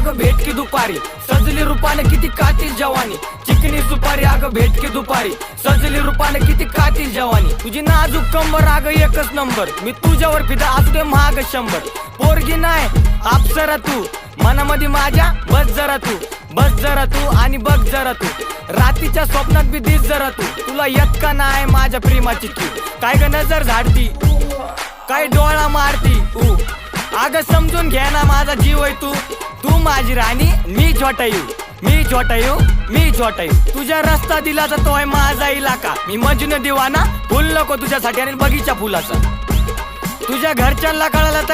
अगं भेट की दुपारी, सजली रूपाने किती कातील जवानी. चिकनी सुपारी अगं भेट की दुपारी, सजली रूपाने किती कातील जवानी. तुझी नाजूक कंबर अगं एकच नंबर, मी तुझ्यावर फिदा असू दे महाग 100. पोरगी नाही अप्सरा तू मनामध्ये माझ्या, बस जरा तू, बस जरा तू आणि बघ जरा तू. रात्रीच्या स्वप्नात बी दिस जरा तू, तुला येत का नाही माझ्या प्रेमाची की. काय ग नजर झाडती, काय डोळा मारती तू. अगं समजून घे ना माझा जीव आहे तू. तू माझी राणी, मी छोटायू, मी छोटायू, मी छोटायू. तुझ्या रस्ता दिला तर तो आहे माझा इलाका. मी मजनू दिवाना, फुल नको तुझ्यासाठी आणि बगीचा फुलाचा. तुझ्या घरच्यांना कळालं तर